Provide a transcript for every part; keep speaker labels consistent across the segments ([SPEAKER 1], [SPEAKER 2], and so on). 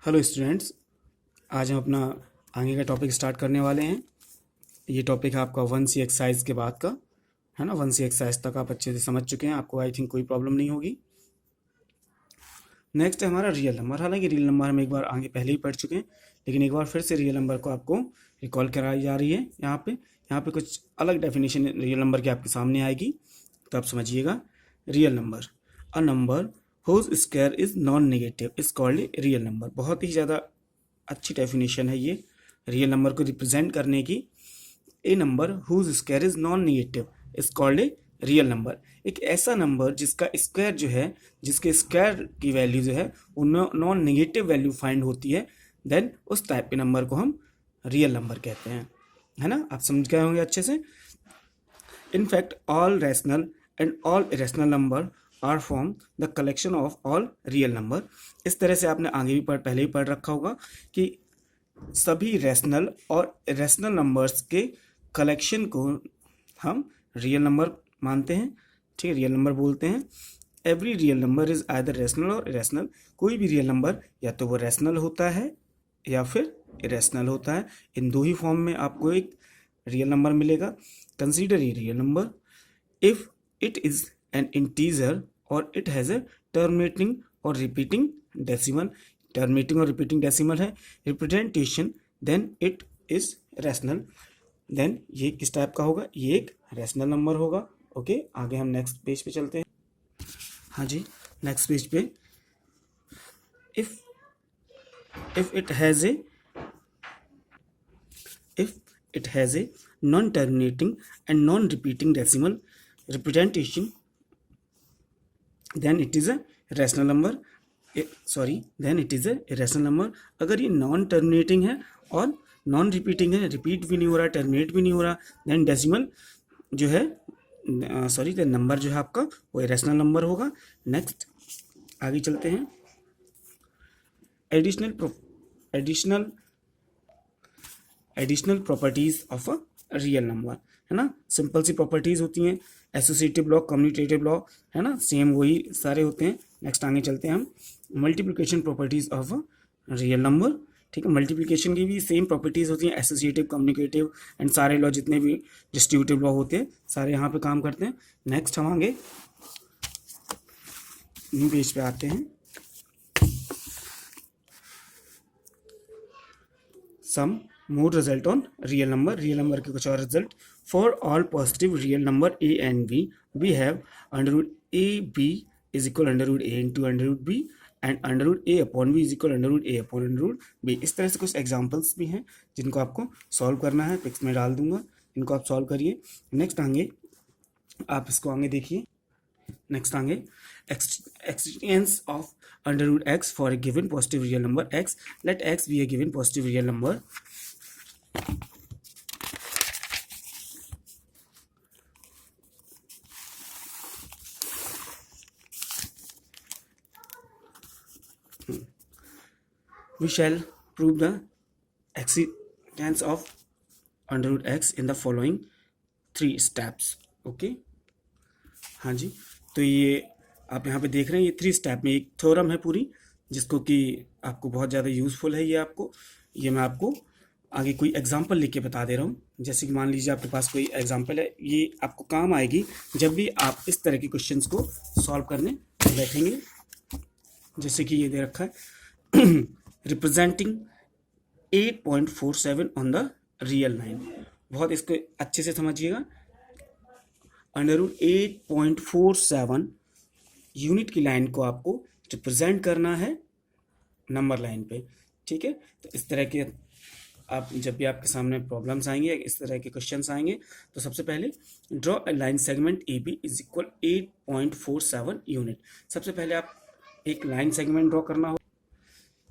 [SPEAKER 1] Hello students, आज हम अपना आगे का टॉपिक स्टार्ट करने वाले हैं। ये टॉपिक है आपका 1C एक्सरसाइज के बाद का, है ना। 1C एक्सरसाइज तक आप अच्छे से समझ चुके हैं, आपको आई थिंक कोई प्रॉब्लम नहीं होगी। नेक्स्ट है हमारा रियल नंबर। हालांकि रियल नंबर हम एक बार आगे पहले ही पढ़ चुके हैं, लेकिन एक बार फिर से रियल नंबर को आपको रिकॉल कराई जा रही है। यहाँ पे कुछ अलग डेफिनेशन रियल नंबर की आपके सामने आएगी, तो आप समझिएगा। Real number, a number whose square is non negative is called a real number. बहुत ही ज़्यादा अच्छी डेफिनेशन है ये रियल नंबर को रिप्रेजेंट करने की। A number whose square is non negative is called a real number. एक ऐसा नंबर जिसका स्क्वायर जो है, जिसके स्क्वायर की वैल्यू जो है वो नॉन नेगेटिव वैल्यू फाइंड होती है, देन उस टाइप के नंबर को हम रियल नंबर कहते हैं, है ना। आप समझ गए होंगे अच्छे से। In fact, all rational and all irrational number are from the collection of all real number। इस तरह से आपने आगे भी पहले ही पढ़ रखा होगा कि सभी रैशनल और इरेशनल नंबर्स के कलेक्शन को हम रियल नंबर मानते हैं, ठीक है, रियल नंबर बोलते हैं। Every real number is either rational और इरेशनल। कोई भी रियल नंबर या तो वो रैशनल होता है या फिर इरेशनल होता है। इन दो ही फॉर्म में आपको एक रियल नंबर मिलेगा। Consider a real number if it is an integer और इट हैज़ ए टर्मिनेटिंग और रिपीटिंग डेसिमल। टर्मिनेटिंग और रिपीटिंग डेसिमल है representation, then it is rational. Then ये किस टाइप का होगा, ये एक रैशनल नंबर होगा। ओके, आगे हम नेक्स्ट पेज पे चलते हैं। हाँ जी, नेक्स्ट पेज पे if it has A if it has a non-terminating and non-repeating decimal representation, then it is a rational number। then it is a irrational number। अगर ये नॉन टर्मिनेटिंग है और non repeating है, repeat भी नहीं हो रहा, टर्मिनेट भी नहीं हो रहा, देन डेसिमल जो है देन नंबर जो है आपका वो इरेशनल नंबर होगा। नेक्स्ट आगे चलते हैं। Additional properties of a real number, है ना। सिंपल सी प्रॉपर्टीज होती हैं, एसोसिएटिव लॉ, कम्यूटेटिव लॉ, है ना, सेम वही सारे होते हैं। नेक्स्ट आगे चलते हैं हम। Multiplication properties of a real number, ठीक है। मल्टीप्लिकेशन की भी सेम प्रॉपर्टीज होती हैं, एसोसिएटिव, कम्युनिकेटिव एंड सारे लॉ जितने भी डिस्ट्रीब्यूटिव लॉ होते हैं सारे यहाँ पे काम करते हैं। नेक्स्ट हम आगे न्यू पेज पे आते हैं। Some more result on real number, real number के कुछ और result. For all positive real number A and B we have under root A B is equal under root A into under root B and under root A upon B is equal under root A upon under root B. इस तरह से कुछ examples भी हैं जिनको आपको solve करना है, पिक्स में डाल दूंगा, इनको आप सॉल्व करिए। नेक्स्ट आगे आप इसको आगे देखिए। नेक्स्ट आगे existence of under root x for a given positive real number x. Let x be a given positive real number. We shall prove the existence of under root x in the following 3 steps। Okay, हाँ जी, तो ये आप यहाँ पे देख रहे हैं, ये 3 स्टेप में एक थ्योरम है पूरी, जिसको कि आपको बहुत ज़्यादा यूज़फुल है। ये मैं आपको आगे कोई एग्जांपल लिख के बता दे रहा हूँ। जैसे कि मान लीजिए आपके पास कोई एग्जांपल है, ये आपको काम आएगी जब भी आप इस तरह के क्वेश्चंस को सॉल्व करने बैठेंगे। जैसे कि ये दे रखा है representing 8.47 on the real line. बहुत इसको अच्छे से समझिएगा। अंडर रूट 8.47 यूनिट की लाइन को आपको रिप्रेजेंट करना है नंबर लाइन पे, ठीक है। तो इस तरह के आप जब भी आपके सामने प्रॉब्लम्स आएंगे, इस तरह के क्वेश्चंस आएंगे, तो सबसे पहले draw a line segment A B is equal 8.47 unit. सबसे पहले आप एक लाइन सेगमेंट ड्रॉ करना हो।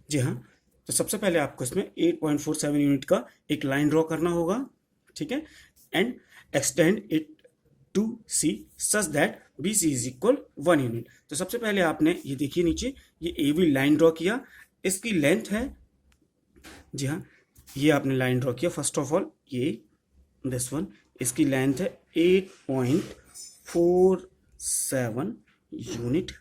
[SPEAKER 1] जी हाँ, तो सबसे पहले आपको इसमें 8.47 यूनिट का एक लाइन ड्रॉ करना होगा, ठीक है। And extend it to C such that B C is equal 1 unit. तो सबसे पहले आपने ये देखिए नीचे ये ए बी लाइन ड्रॉ किया, इसकी लेंथ है, जी हाँ, ये आपने लाइन ड्रॉ किया। फर्स्ट ऑफ ऑल ये दिस वन, इसकी लेंथ है 8.47 यूनिट,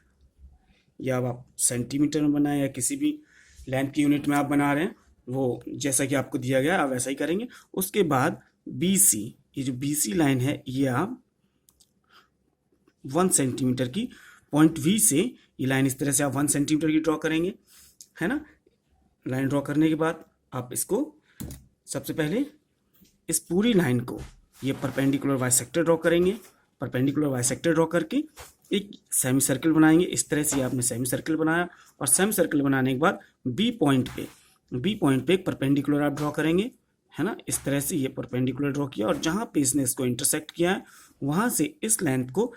[SPEAKER 1] या आप सेंटीमीटर में बनाए या किसी भी लेंथ की यूनिट में आप बना रहे हैं वो जैसा कि आपको दिया गया आप वैसा ही करेंगे। उसके बाद BC, ये जो BC लाइन है ये आप 1 सेंटीमीटर की पॉइंट V से ये लाइन इस तरह से आप 1 सेंटीमीटर की ड्रॉ करेंगे, है ना। लाइन ड्रॉ करने के बाद आप इसको सबसे पहले इस पूरी लाइन को ये परपेंडिकुलर बाइसेक्टर ड्रॉ करेंगे। परपेंडिकुलर बाइसेक्टर ड्रॉ करके एक सेमी सर्कल बनाएंगे। इस तरह से आपने सेमी सर्कल बनाया और सेमी सर्कल बनाने के बाद बी पॉइंट पे एक परपेंडिकुलर आप ड्रॉ करेंगे, है ना। इस तरह से ये परपेंडिकुलर ड्रॉ किया और जहाँ पे इसने इसको इंटरसेक्ट किया है वहाँ से इस लेंथ को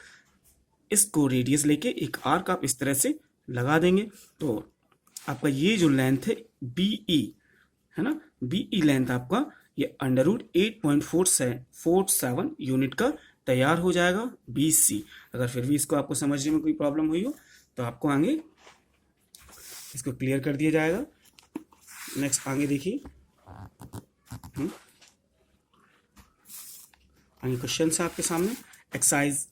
[SPEAKER 1] इसको रेडियस लेके एक आर्क आप इस तरह से लगा देंगे। तो आपका ये जो लेंथ है BE, है ना, BE लेंथ आपका ये √8.47 यूनिट का तैयार हो जाएगा BC। अगर फिर भी इसको आपको समझने में कोई प्रॉब्लम हुई हो तो आपको आगे इसको क्लियर कर दिया जाएगा। नेक्स्ट आगे देखिए, आगे क्वेश्चन है आपके सामने एक्सरसाइज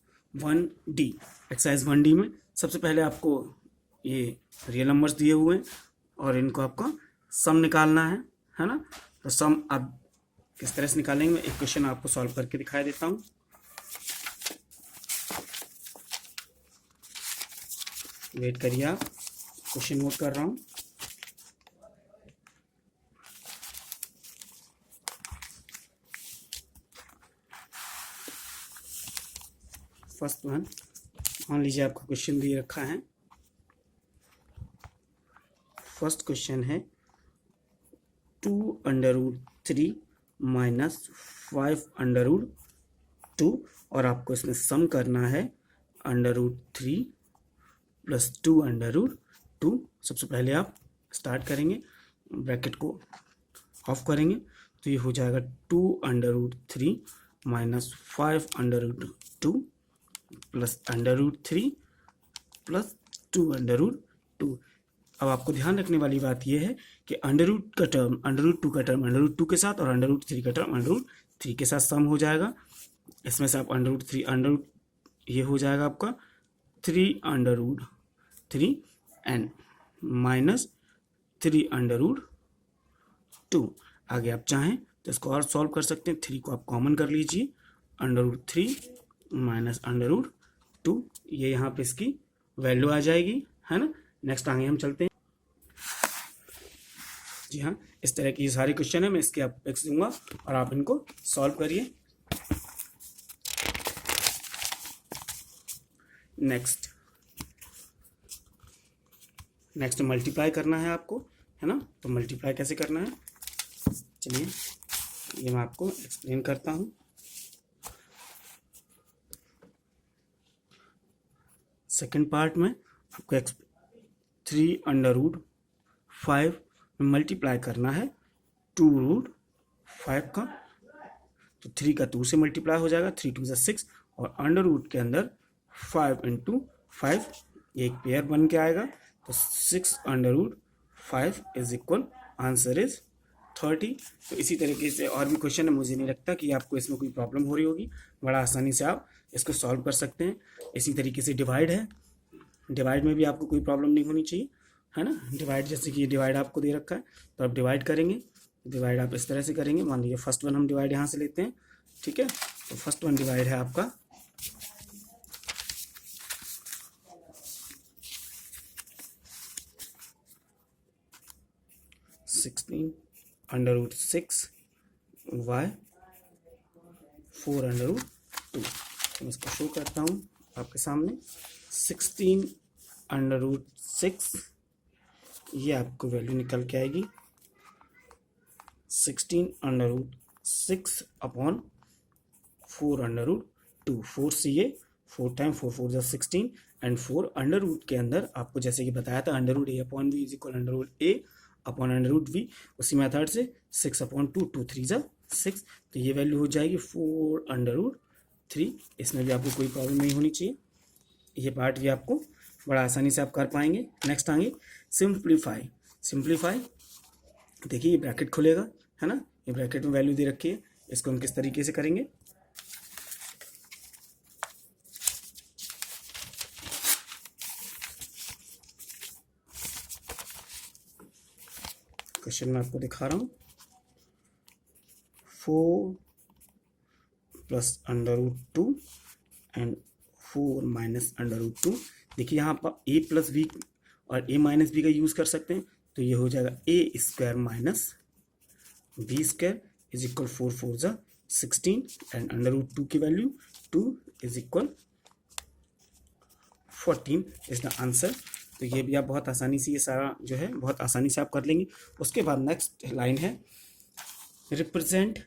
[SPEAKER 1] 1D में सबसे पहले आपको ये रियल नंबर्स दिए हुए हैं और इनको आपका सम निकालना है ना। तो सम आप किस तरह से निकालेंगे, मैं एक क्वेश्चन आपको सॉल्व करके दिखाई देता हूँ। वेट करिए, आप क्वेश्चन नोट कर रहा हूँ। फर्स्ट वन, मान लीजिए आपको क्वेश्चन दिए रखा है। फर्स्ट क्वेश्चन है 2√3 माइनस 5√2 और आपको इसमें सम करना है √3 प्लस 2√2। सबसे पहले आप स्टार्ट करेंगे, ब्रैकेट को ऑफ करेंगे तो ये हो जाएगा 2√3 माइनस 5√2 प्लस √3 प्लस 2√2। अब आपको ध्यान रखने वाली बात यह है कि √2 का टर्म √2 के साथ और √3 का टर्म √3 के साथ सम हो जाएगा। इसमें से आप √3 ये हो जाएगा आपका 3√3 एंड माइनस 3√2। आगे आप चाहें तो इसको और सॉल्व कर सकते हैं। 3 को आप कॉमन कर लीजिए, √3 माइनस √2, ये यहाँ पे इसकी वैल्यू आ जाएगी, है ना। नेक्स्ट आगे हम चलते हैं। जी हाँ, इस तरह की ये सारे क्वेश्चन है, मैं इसके आप पिक्स दूंगा और आप इनको सॉल्व करिए। नेक्स्ट मल्टीप्लाई करना है आपको, है ना। तो मल्टीप्लाई कैसे करना है, चलिए ये मैं आपको एक्सप्लेन करता हूँ। सेकंड पार्ट में आपको 3√5 में मल्टीप्लाई करना है 2√5 का, तो 3 का 2 से मल्टीप्लाई हो जाएगा, 3 2 6 और √, के अंदर 5 × 5 एक पेयर बन के आएगा, तो 6√5 इज इक्वल, आंसर इज 30। तो इसी तरीके से और भी क्वेश्चन है, मुझे नहीं लगता कि आपको इसमें कोई प्रॉब्लम हो रही होगी, बड़ा आसानी से आप इसको सॉल्व कर सकते हैं। इसी तरीके से डिवाइड है, डिवाइड में भी आपको कोई प्रॉब्लम नहीं होनी चाहिए, है ना। डिवाइड जैसे कि डिवाइड आपको दे रखा है तो आप डिवाइड करेंगे, डिवाइड आप इस तरह से करेंगे। मान लीजिए फर्स्ट वन हम डिवाइड यहाँ से लेते हैं, ठीक है। तो फर्स्ट वन डिवाइड है आपका 16√6 y 4√2। मैं इसको शो करता हूँ आपके सामने। 16√6 ये आपको वैल्यू निकल के आएगी 16√6 अपॉन 4√2। 4 से ये 4 टाइम 4 4 जा 16 एंड 4 के अंदर आपको जैसे कि बताया था √a upon v is equal √a upon √v, उसी मेथड से 6/2 2 3 जा 6, तो ये वैल्यू हो जाएगी 4√3। इसमें भी आपको कोई प्रॉब्लम नहीं होनी चाहिए, ये पार्ट भी आपको बड़ा आसानी से आप कर पाएंगे। नेक्स्ट आएंगे सिंप्लीफाई। देखिए ये ब्रैकेट खुलेगा, है ना, ये ब्रैकेट में वैल्यू दे रखी है, इसको हम किस तरीके से करेंगे। क्वेश्चन में आपको दिखा रहा हूँ। 4 प्लस √2 एंड 4 माइनस √2। देखिए यहाँ पर a प्लस बी और a माइनस बी का यूज़ कर सकते हैं, तो ये हो जाएगा a square minus B square is equal 4 4 ज़ा 16 एंड √2 की value 2 is equal 14 is the answer. तो ये भी आप बहुत आसानी से, ये सारा जो है बहुत आसानी से आप कर लेंगे। उसके बाद नेक्स्ट लाइन है represent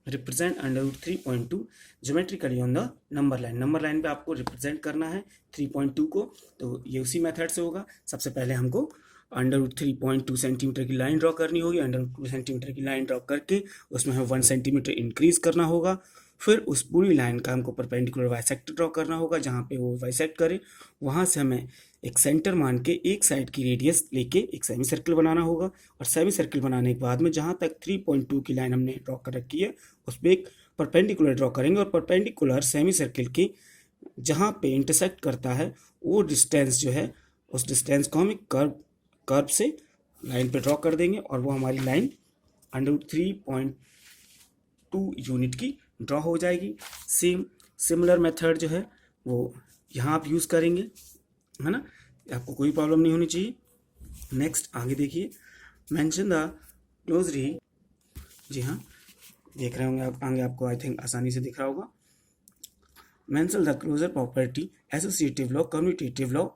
[SPEAKER 1] √3.2 geometrically on the number line. Number line पे आपको रिप्रेजेंट करना है 3.2 को, तो ये उसी मेथड से होगा। सबसे पहले हमको √3.2 सेंटीमीटर की लाइन ड्रॉ करनी होगी। √2 सेंटीमीटर की लाइन ड्रॉ करके उसमें हमें 1 सेंटीमीटर इंक्रीज करना होगा। फिर उस पूरी लाइन का हमको परपेंडिकुलर बाइसेक्टर ड्रॉ करना होगा, जहाँ पे वो बाइसेक्ट करे वहाँ से हमें एक सेंटर मान के एक साइड की रेडियस लेके एक सेमी सर्कल बनाना होगा। और सेमी सर्कल बनाने के बाद में जहाँ तक 3.2 की लाइन हमने ड्रॉ कर रखी है उस पर एक परपेंडिकुलर ड्रॉ करेंगे, और परपेंडिकुलर सेमी सर्कल के जहाँ पे इंटरसेक्ट करता है वो डिस्टेंस जो है, उस डिस्टेंस को हम एक कर्व से लाइन पे ड्रॉ कर देंगे, और वो हमारी लाइन √3.2 यूनिट की ड्रॉ हो जाएगी। सिमिलर मेथड जो है वो यहाँ आप यूज़ करेंगे, है ना। आपको कोई प्रॉब्लम नहीं होनी चाहिए। नेक्स्ट आगे देखिए, मेंशन द क्लोजली। जी हाँ, देख रहे होंगे आप आगे, आपको आई थिंक आसानी से दिख रहा होगा। Mention the closure property, associative law, commutative law,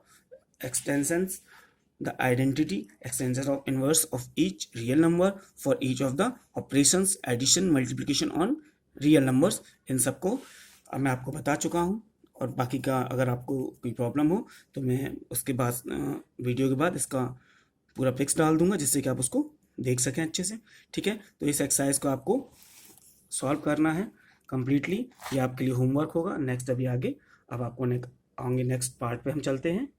[SPEAKER 1] extensions, the identity extension of inverse of each real number for each of the operations addition multiplication on real numbers। इन सबको अब मैं आपको बता चुका हूँ, और बाकी का अगर आपको कोई प्रॉब्लम हो तो मैं उसके बाद वीडियो के बाद इसका पूरा पिक्स डाल दूंगा, जिससे कि आप उसको देख सकें अच्छे से। ठीक है, तो इस एक्सरसाइज को आपको सॉल्व करना है कम्प्लीटली, ये आपके लिए होमवर्क होगा। नेक्स्ट अभी आगे अब आपको आगे नेक्स्ट पार्ट पे हम चलते हैं।